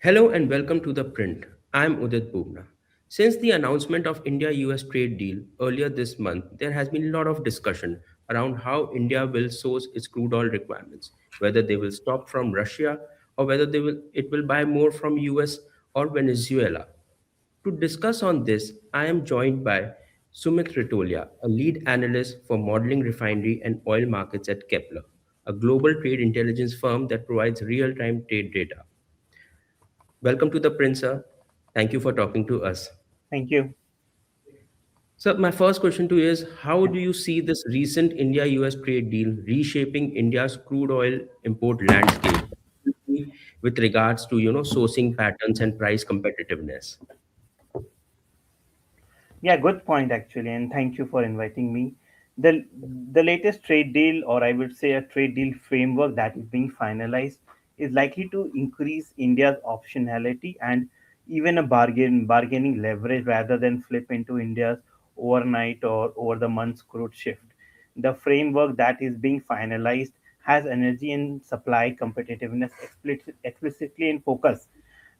Hello and welcome to The Print. I'm Udit Bubna. Since the announcement of India-US trade deal earlier this month, there has been a lot of discussion around how India will source its crude oil requirements, whether they will stop from Russia or whether it will buy more from US or Venezuela. To discuss on this, I am joined by Sumit Ritolia, a lead analyst for modeling refinery and oil markets at Kepler, a global trade intelligence firm that provides real-time trade data. Welcome to the Prince, sir. Thank you for talking to us. Thank you. So, my first question to you is how Yeah. do you see this recent India US trade deal reshaping India's crude oil import landscape with regards to sourcing patterns and price competitiveness? Yeah, good point actually, and thank you for inviting me. The the latest trade deal, or I would say a trade deal framework that is being finalized, is likely to increase India's optionality and even a bargaining leverage rather than flip into India's overnight or over the months crude shift. The framework that is being finalized has energy and supply competitiveness explicitly in focus,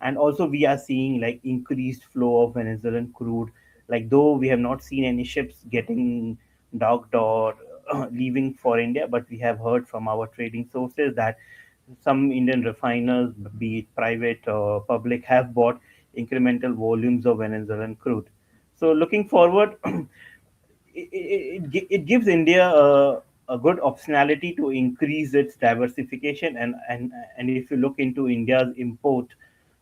and also we are seeing like increased flow of Venezuelan crude, like though we have not seen any ships getting docked or leaving for India, but we have heard from our trading sources that some Indian refiners, be it private or public, have bought incremental volumes of Venezuelan crude. So looking forward, it gives India a good optionality to increase its diversification, and if you look into India's import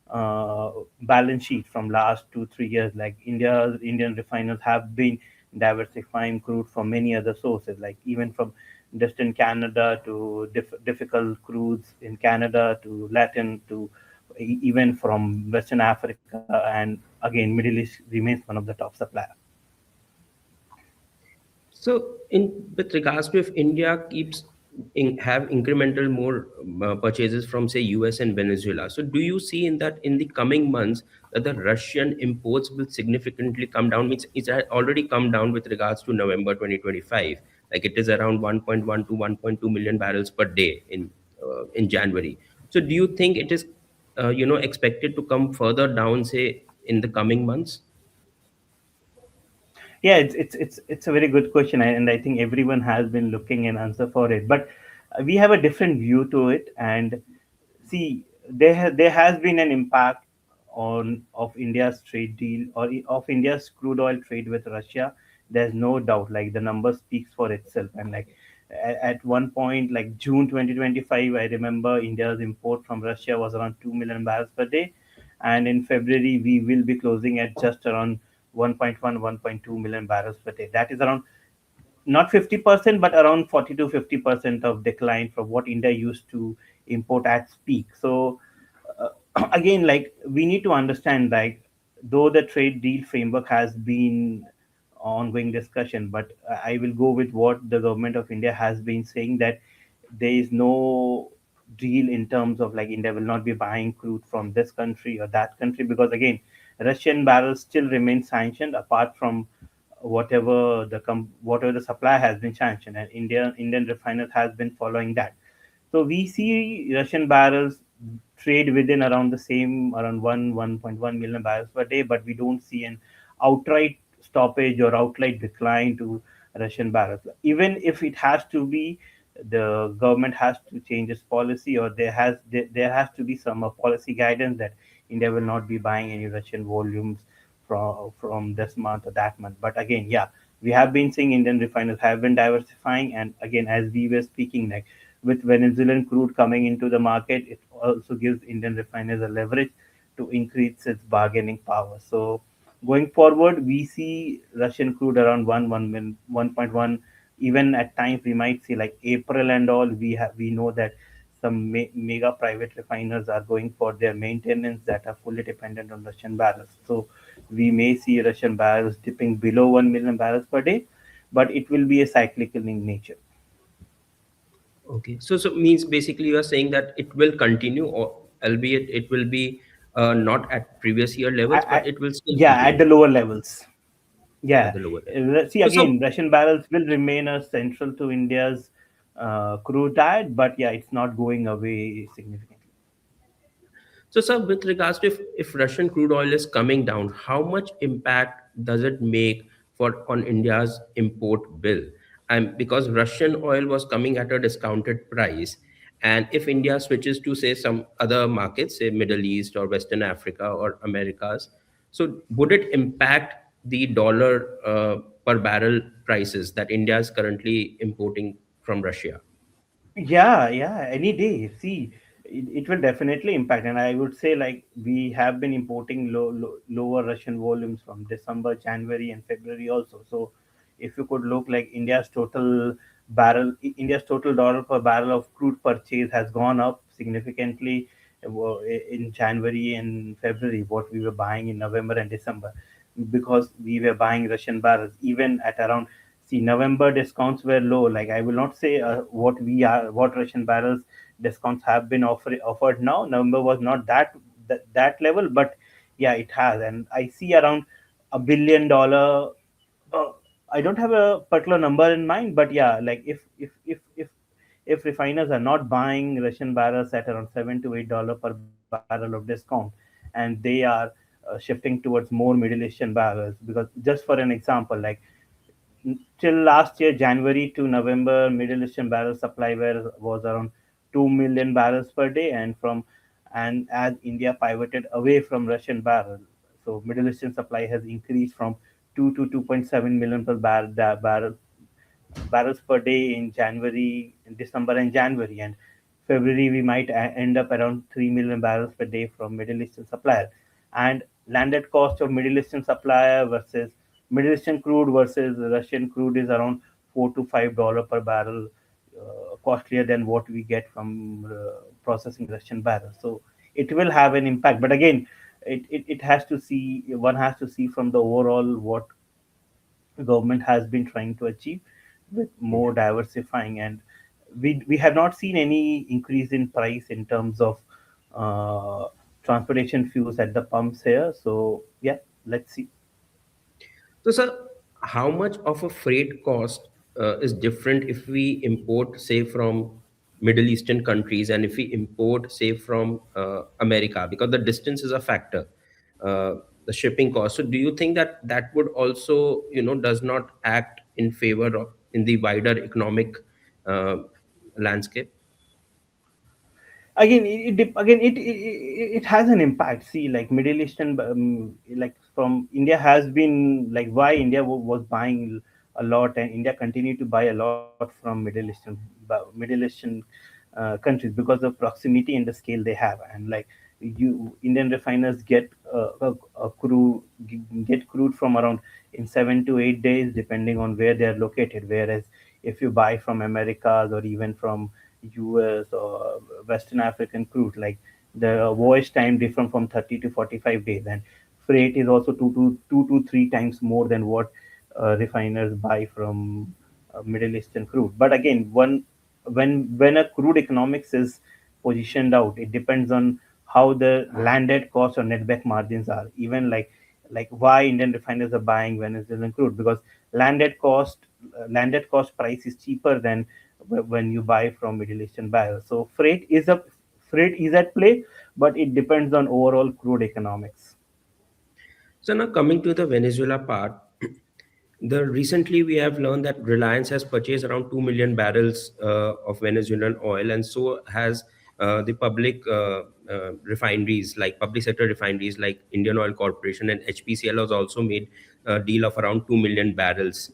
balance sheet from last 2 3 years, like Indian refiners have been diversifying crude from many other sources, like even from distant Canada to difficult crudes in Canada to Latin to even from Western Africa, and again Middle East remains one of the top suppliers. So, with regards to if India keeps have incremental more purchases from say US and Venezuela, so do you see in that in the coming months that the Russian imports will significantly come down? Means it's had already come down with regards to November 2025, like it is around 1.1 to 1.2 million barrels per day in January. So, do you think it is expected to come further down, say in the coming months? Yeah, it's a very good question, and I think everyone has been looking an answer for it. But we have a different view to it, and see, there has been an impact on of India's trade deal or of India's crude oil trade with Russia. There's no doubt. Like the number speaks for itself, and like at one point, like June 2025, I remember India's import from Russia was around 2 million barrels per day, and in February we will be closing at just around 1.1, 1.2 million barrels per day. That is around not 50%, but around 40 to 50% of decline from what India used to import at peak. So again, like we need to understand, like though the trade deal framework has been ongoing discussion, but I will go with what the government of India has been saying, that there is no deal in terms of like India will not be buying crude from this country or that country, because again, Russian barrels still remain sanctioned apart from whatever the supply has been sanctioned, and Indian refiners has been following that. So we see Russian barrels trade within around the same around 1.1 million barrels per day, but we don't see an outright stoppage or outright decline to Russian barrels. Even if it has to be, the government has to change its policy, or there has to be some policy guidance that India will not be buying any Russian volumes from this month or that month. But again, yeah, we have been seeing Indian refiners have been diversifying, and again, as we were speaking, like with Venezuelan crude coming into the market, it also gives Indian refiners a leverage to increase its bargaining power. So going forward, we see Russian crude around 1.1. Even at times we might see like April and all. We know that some mega private refiners are going for their maintenance that are fully dependent on Russian barrels. So we may see Russian barrels dipping below 1 million barrels per day, but it will be a cyclical in nature. Okay. So means basically you are saying that it will continue, or albeit it will be not at previous year levels, but I, it will still yeah, at continue the lower levels. at Yeah, the lower level. See So again, Russian barrels will remain a central to India's crude diet, but yeah, it's not going away significantly. So, sir, with regards to if Russian crude oil is coming down, how much impact does it make for on India's import bill? And because Russian oil was coming at a discounted price, and if India switches to say some other markets, say Middle East or Western Africa or Americas, so would it impact the dollar per barrel prices that India is currently importing from Russia? Yeah, yeah, any day. See, it will definitely impact, and I would say like we have been importing lower Russian volumes from December, January, and February also. So, if you could look like India's total dollar per barrel of crude purchase has gone up significantly in January and February. What we were buying in November and December, because we were buying Russian barrels even at around. See, November discounts were low. Like I will not say what Russian barrels discounts have been offered now. November was not that level, but yeah, it has. And I see around $1 billion. Uh, I don't have a particular number in mind, but yeah, like if refiners are not buying Russian barrels at around $7 to $8 per barrel of discount, and they are shifting towards more Middle Eastern barrels, because just for an example, like till last year, January to November, Middle Eastern barrel supply was around 2 million barrels per day, and as India pivoted away from Russian barrel, so Middle Eastern supply has increased from 2 to 2.7 million per barrels per day in January, in December and January, and February we might end up around 3 million barrels per day from Middle Eastern supplier. And landed cost of Middle Eastern supplier versus Middle Eastern crude versus Russian crude is around $4 to $5 per barrel costlier than what we get from processing Russian barrels. So it will have an impact. But again, it has to see one has to see from the overall what the government has been trying to achieve with more diversifying, and we have not seen any increase in price in terms of uh, transportation fuels at the pumps here. So yeah, let's see. So, sir, how much of a freight cost is different if we import, say, from Middle Eastern countries and if we import, say, from America? Because the distance is a factor, uh, the shipping cost. So, do you think that that would also, does not act in favor of in the wider economic uh, landscape? Again it has an impact. See, like Middle Eastern, like from India has been like why India was buying a lot, and India continued to buy a lot from Middle Eastern countries because of proximity and the scale they have. And like you Indian refiners a get crude from around in 7 to 8 days depending on where they are located, whereas if you buy from Americas or even from US or Western African crude, like the voyage time different from 30 to 45 days, and freight is also two to three times more than what refiners buy from Middle Eastern crude. But again, when a crude economics is positioned out, it depends on how the landed cost or netback margins are. Even like why Indian refiners are buying Venezuelan crude, because landed cost price is cheaper than when you buy from Middle Eastern buyers. So freight is at play, but it depends on overall crude economics. So now coming to the Venezuela part, the recently we have learned that Reliance has purchased around 2 million barrels of Venezuelan oil, and so has the refineries, like public sector refineries like Indian Oil Corporation and HPCL has also made a deal of around 2 million barrels,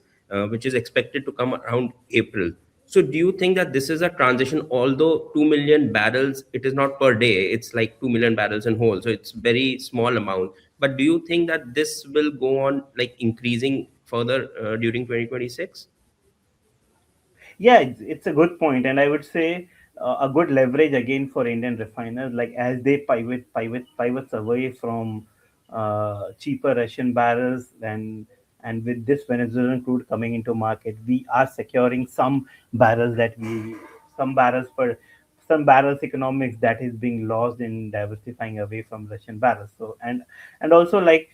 which is expected to come around April. So do you think that this is a transition? Although 2 million barrels, it is not per day, it's like 2 million barrels in whole. So it's very small amount. But do you think that this will go on like increasing further during 2026? Yeah, it's a good point, and I would say a good leverage again for Indian refiners, like as they pivots away from cheaper Russian barrels, and with this Venezuelan crude coming into market, we are securing barrels that we some barrels per some barrels economics that is being lost in diversifying away from Russian barrels. So and also like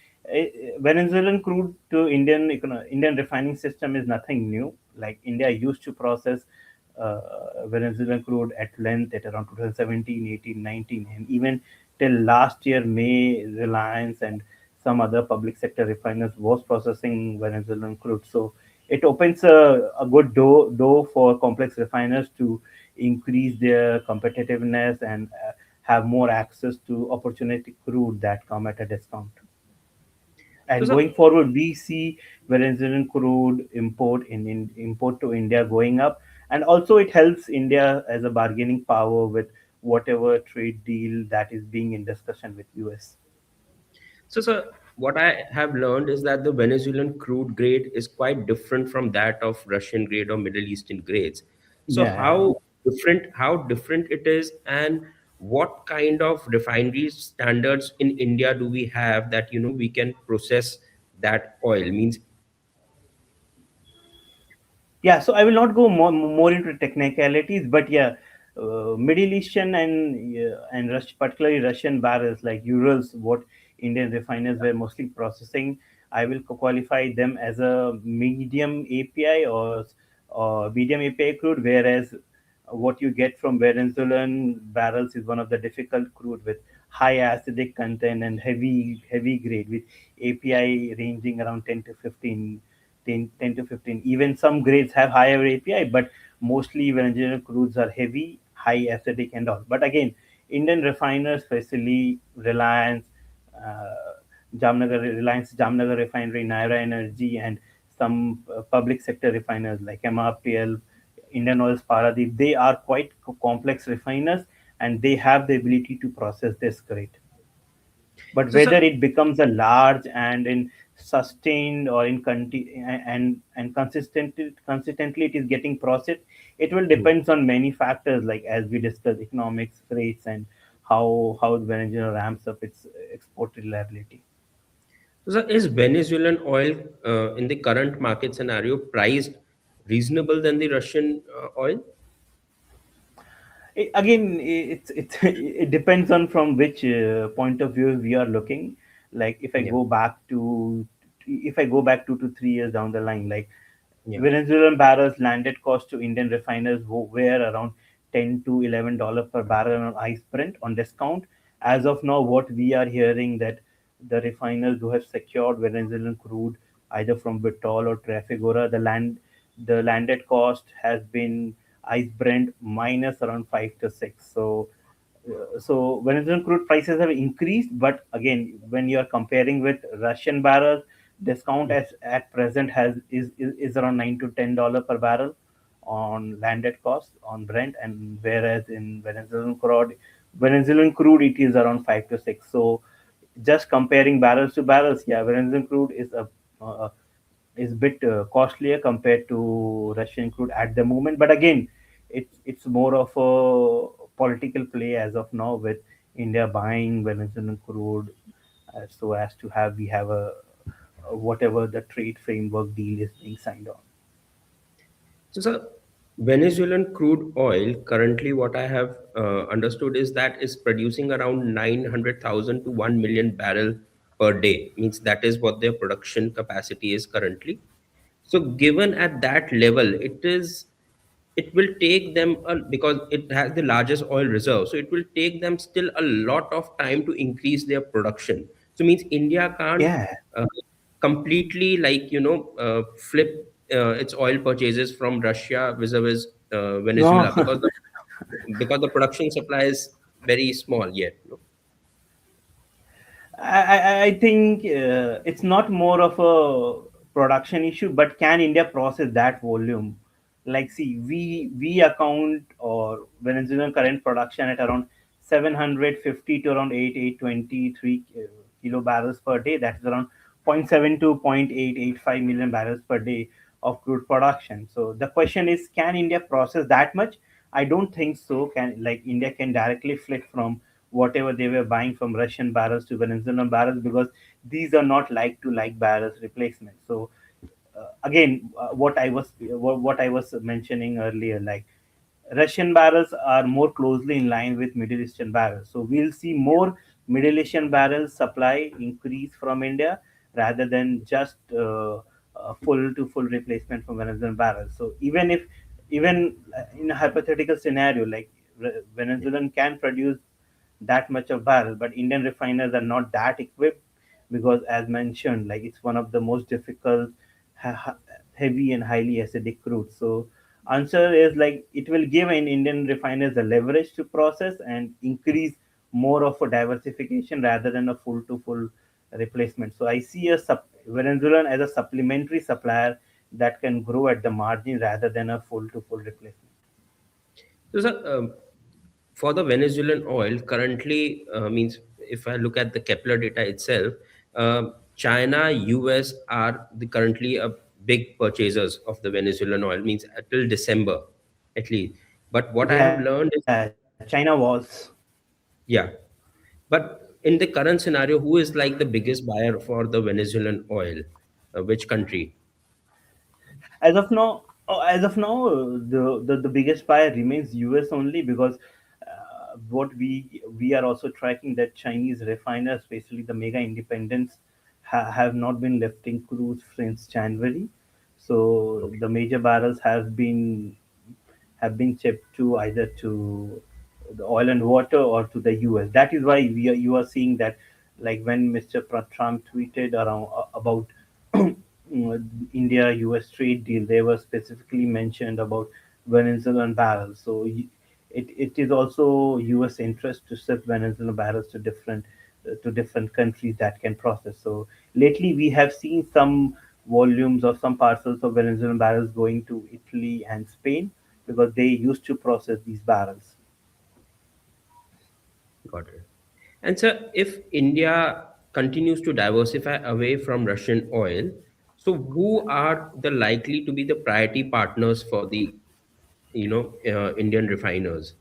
Venezuelan crude to Indian refining system is nothing new. Like India used to process Venezuelan crude at length at around 2017, 18, 19, and even till last year May, Reliance and some other public sector refiners was processing Venezuelan crude. So it opens a good door for complex refiners to increase their competitiveness and have more access to opportunity crude that come at a discount. So, And sir, going forward, we see Venezuelan crude import to India going up, and also it helps India as a bargaining power with whatever trade deal that is being in discussion with US. So, sir, what I have learned is that the Venezuelan crude grade is quite different from that of Russian grade or Middle Eastern grades. So, Yeah. how different it is, and what kind of refinery standards in India do we have that we can process that oil? Means, Yeah, so I will not go more into technicalities, but yeah, Middle Eastern and particularly Russian barrels like Urals, what Indian refiners were mostly processing, I will qualify them as a medium API or medium API crude, whereas what you get from Venezuelan barrels is one of the difficult crude with high acidic content and heavy grade with API ranging around 10 to 15. Even some grades have higher API, but mostly Venezuelan crudes are heavy, high acidic and all. But again, Indian refiners, especially uh, Reliance Jamnagar Refinery, Naira Energy, and some public sector refiners like MRPL, Indian Oils Paradeep, they are quite complex refiners and they have the ability to process this grade. But so, whether sir, it becomes a large and in sustained or in and consistently it is getting processed, it will depends on many factors like as we discussed economics, rates, and how Venezuela ramps up its export reliability. so, sir, is Venezuelan oil in the current market scenario priced reasonable than the Russian oil? It's it depends on from which point of view we are looking. Like Yeah, if I go back 2 to 3 years down the line, like yeah. Venezuelan barrels landed cost to Indian refiners were around $10 to $11 per barrel on ice Brent on discount. As of now, what we are hearing that the refiners who have secured Venezuelan crude either from Vitol or Trafigura, the landed cost has been ice Brent minus around 5 to 6. So Venezuelan crude prices have increased, but again, when you are comparing with Russian barrels, discount as at present is around $9 to $10 per barrel on landed cost on Brent, and whereas in Venezuelan crude it is around 5 to 6. So just comparing barrels to barrels, yeah, Venezuelan crude uh, is a bit costlier compared to Russian crude at the moment. But again, it's more of a political play as of now with India buying Venezuelan crude so as to have we have a whatever the trade framework deal is being signed on. So, sir, Venezuelan crude oil currently, what I have understood is that is producing around 900,000 to 1 million barrel per day. Means that is what their production capacity is currently. So, given at that level, it will take them because it has the largest oil reserve. So, it will take them still a lot of time to increase their production. So, means India can't Yeah. uh, completely flip its oil purchases from Russia vis-a-vis No. Venezuela because the production supply is very small yet. I think it's not more of a production issue, but can India process that volume? Like, see, we account or Venezuelan current production at around 750 to around 823 kilo barrels per day. That's around zero point 0.7 to 0.885 million barrels per day of crude production. So the question is, can India process that much? I don't think so. Can like India can directly flip from whatever they were buying from Russian barrels to Venezuelan barrels because these are not like to like barrels replacement. So again, what I was mentioning earlier, like Russian barrels are more closely in line with Middle Eastern barrels. So we'll see more Middle Eastern barrels supply increase from India rather than just full to full replacement from Venezuelan barrels. So even in a hypothetical scenario, like Venezuelan can produce that much of barrel. But Indian refiners are not that equipped because, as mentioned, like it's one of the most difficult, heavy and highly acidic crude. So answer is like it will give an Indian refiners the leverage to process and increase more of a diversification rather than a full to full replacement. So I see Venezuelan as a supplementary supplier that can grow at the margin rather than a full to full replacement. So, sir, for the Venezuelan oil, currently means if I look at the Kepler data itself, China, US are the currently a big purchasers of the Venezuelan oil. Means till December, at least. But what I have learned Yeah, is, China was. yeah. But in the current scenario, who is like the biggest buyer for the Venezuelan oil? Which country? As of now, the biggest buyer remains US only because what we are also tracking that Chinese refiners, especially the mega independents, have not been lifting crude since January. So Okay, the major barrels have been shipped to either to the oil and water or to the US. That is why you are seeing that, like when Mr. Trump tweeted around about India US trade deal, they were specifically mentioned about Venezuelan barrels. So it is also US interest to ship Venezuelan barrels to different countries that can process. So lately we have seen some volumes or some parcels of Venezuelan barrels going to Italy and Spain because they used to process these barrels. got it. And sir, if India continues to diversify away from Russian oil, so who are the likely to be the priority partners for the Indian refiners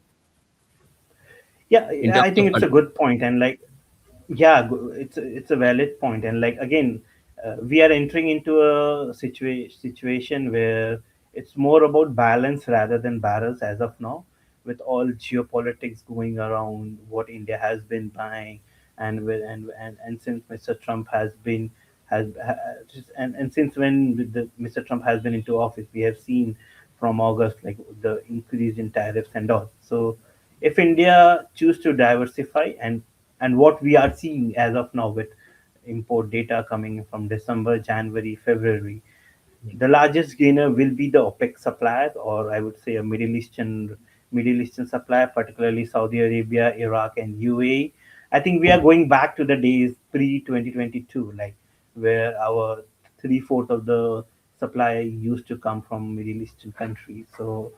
in Yeah, terms I of think it's a country? good point, and like, yeah, it's a valid point, and like again, we are entering into a situation where it's more about balance rather than barrels as of now, with all geopolitics going around, what India has been buying, and since Mr. Trump and since when Mr. Trump has been into office, we have seen from August like the increase in tariffs and all. So if India choose to diversify and what we are seeing as of now with import data coming from December, January, February, the largest gainer will be the OPEC suppliers, or I would say a Middle Eastern supplier, particularly Saudi Arabia, Iraq, and UAE. I think we are going back to the days pre 2022, like where our three-fourth of the supply used to come from Middle Eastern countries. So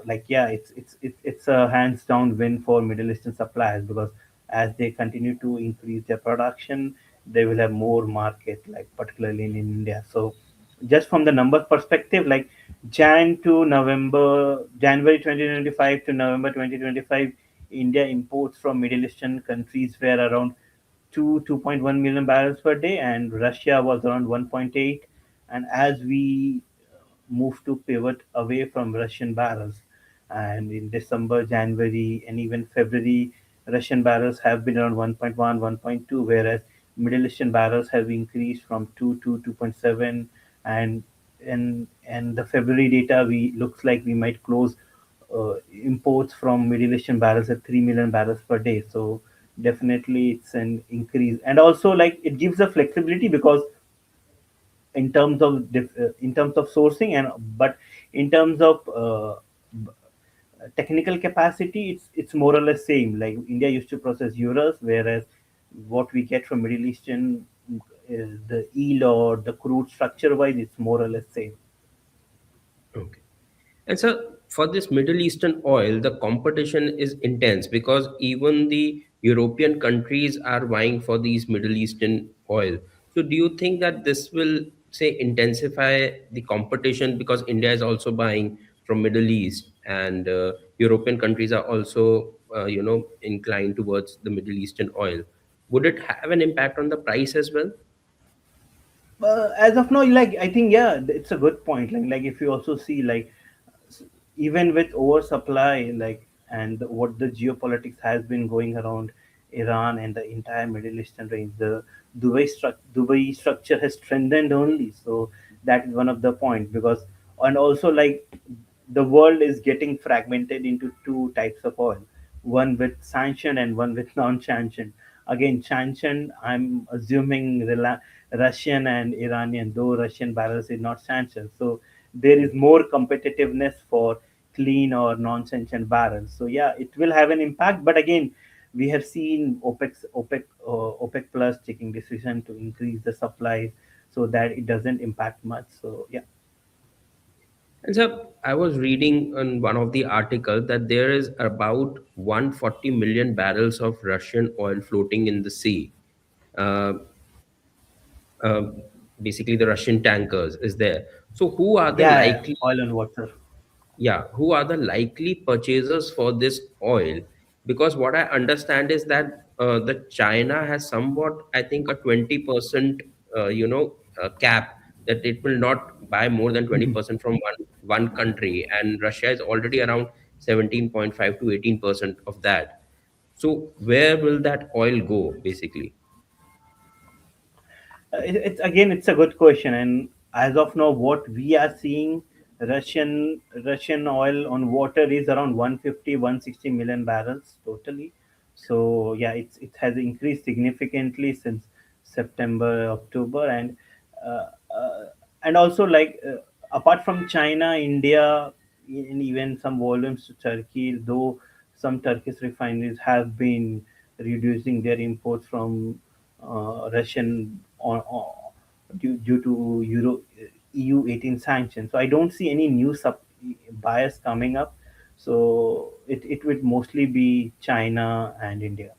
like yeah, it's a hands down win for Middle Eastern suppliers because as they continue to increase their production, they will have more market, like particularly in India. So just from the number perspective, like January 2025 to November 2025, India imports from Middle Eastern countries were around 2.1 million barrels per day, and Russia was around 1.8. And as we move to pivot away from Russian barrels, and in December, January, and even February, Russian barrels have been around 1.1, 1.2, whereas Middle Eastern barrels have increased from 2 to 2.7, and and the February data we looks like we might close imports from Middle Eastern barrels at 3 million barrels per day. So definitely it's an increase, and also like it gives a flexibility because in terms of sourcing and but in terms of technical capacity, it's more or less same. Like India used to process euros, whereas what we get from Middle Eastern is the yield or the crude structure wise, it's more or less same. Okay. And so for this Middle Eastern oil, the competition is intense because even the European countries are vying for these Middle Eastern oil. So do you think that this will say intensify the competition because India is also buying from Middle East and European countries are also inclined towards the Middle Eastern oil? Would it have an impact on the price as well? As of now, like I think yeah, it's a good point. Like if you also see like s- even with oversupply, like and what the geopolitics has been going around Iran and the entire Middle Eastern range, the Dubai structure has strengthened only. So that is one of the point because and also like the world is getting fragmented into two types of oil. one with sanctioned and one with non-sanctioned. Again, sanctioned, I'm assuming Russian and Iranian, though Russian barrels is not sanctioned. So there is more competitiveness for clean or non-sanctioned barrels. So yeah, it will have an impact. But again, we have seen OPEC Plus taking decision to increase the supply so that it doesn't impact much. So yeah. And so I was reading on one of the articles that there is about 140 million barrels of Russian oil floating in the sea. Uh, uh, Basically, the Russian tankers is there. So who are the Yeah, likely, oil and water. yeah, who are the likely purchasers for this oil? Because what I understand is that the China has somewhat, I think, a 20% cap, that it will not buy more than 20% from one country, and Russia is already around 17.5 to 18% of that. So where will that oil go basically? It's again, it's a good question, and as of now, what we are seeing, Russian oil on water is around 150, 160 million barrels totally. So yeah, it has increased significantly since September, October, uh, uh, and also apart from China, India, and even some volumes to Turkey, though some Turkish refineries have been reducing their imports from Russian due to EU 18 sanctions. So I don't see any new buyers coming up. So it would mostly be China and India.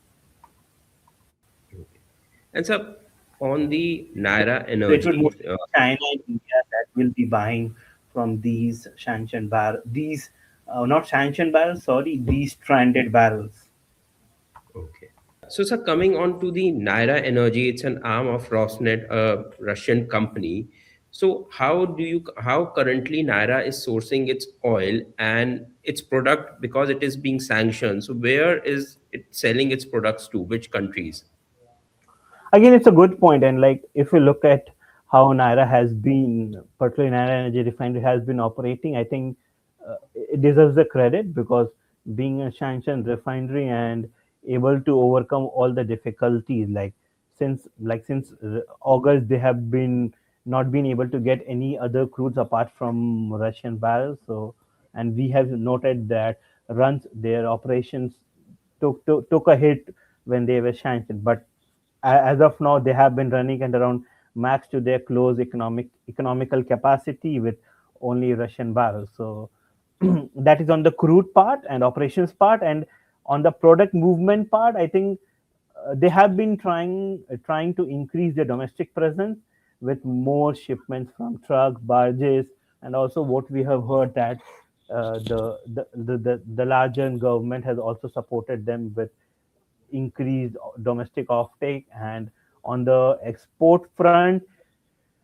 And so on the Naira So it would energy, mostly be China and India that will be buying from these sanctioned these not sanctioned barrels, sorry, these stranded barrels. okay. So, sir, coming on to the Naira Energy, it's an arm of Rosneft, a Russian company. So, how currently Naira is sourcing its oil and its product, because it is being sanctioned? So, where is it selling its products to? Which countries? Again, it's a good point, and like if you look at how Naira has been, particularly Naira Energy Refinery has been operating, I think it deserves the credit because being a sanctioned refinery and able to overcome all the difficulties, since August they have been not been able to get any other crudes apart from Russian barrels. So, and we have noted that runs their operations took a hit when they were sanctioned, but as of now they have been running at around max to their close economical capacity with only Russian barrels. So that is on the crude part and operations part, and on the product movement part, I think they have been trying to increase their domestic presence with more shipments from trucks, barges, and also what we have heard that the larger government has also supported them with increased domestic offtake. And on the export front,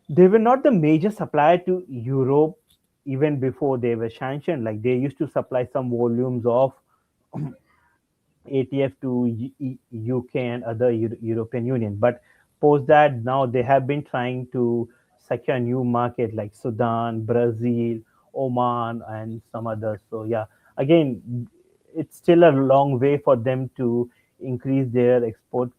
they were not the major supplier to Europe even before they were sanctioned. Like they used to supply some volumes of ATF to UK and other European Union. But post that, now they have been trying to secure new market like Sudan, Brazil, Oman, and some others. So yeah, again, it's still a long way for them to increase their export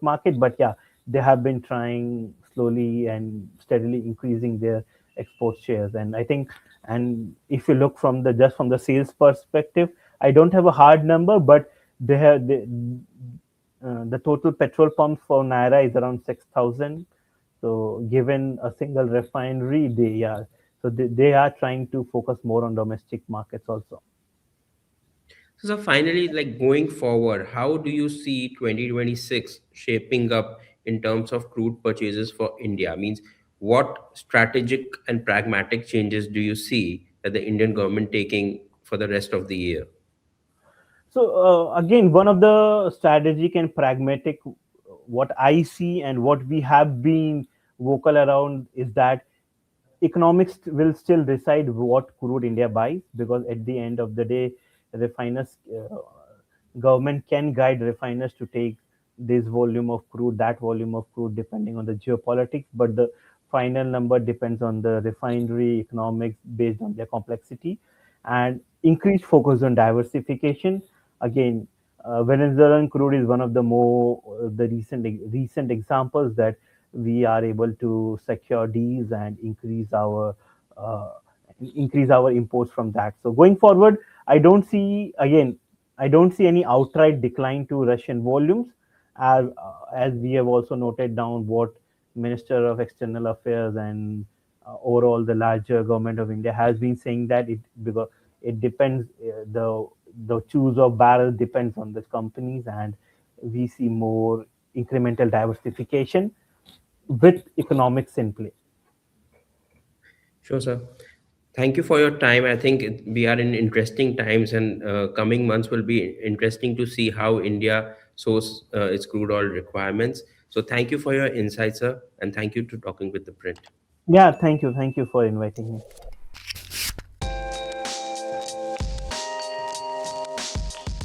market. But yeah, they have been trying slowly and steadily increasing their export shares. And I think, and if you look from the just from the sales perspective, I don't have a hard number, but the total petrol pumps for Naira is around 6,000. So given a single refinery, they are trying to focus more on domestic markets also. So, finally, like going forward, how do you see 2026 shaping up in terms of crude purchases for India? Means what strategic and pragmatic changes do you see that the Indian government taking for the rest of the year? So again, one of the strategic and pragmatic, what I see and what we have been vocal around is that economics will still decide what crude India buys, because at the end of the day, refiners government can guide refiners to take this volume of crude, that volume of crude, depending on the geopolitics. But the final number depends on the refinery economics based on their complexity. and increased focus on diversification. Again, Venezuelan crude is one of the more the recent examples that we are able to secure deals and uh, increase our imports from that. So going forward, I don't see again I don't see any outright decline to Russian volumes, as we have also noted down what Minister of External Affairs and overall the larger government of India has been saying that because it depends the choose of barrel depends on the companies, and we see more incremental diversification with economics in play. Sure, sir. Thank you for your time. I think we are in interesting times, and coming months will be interesting to see how India source its crude oil requirements. So, thank you for your insights, sir, and thank you to talking with the print. Yeah, thank you for inviting me.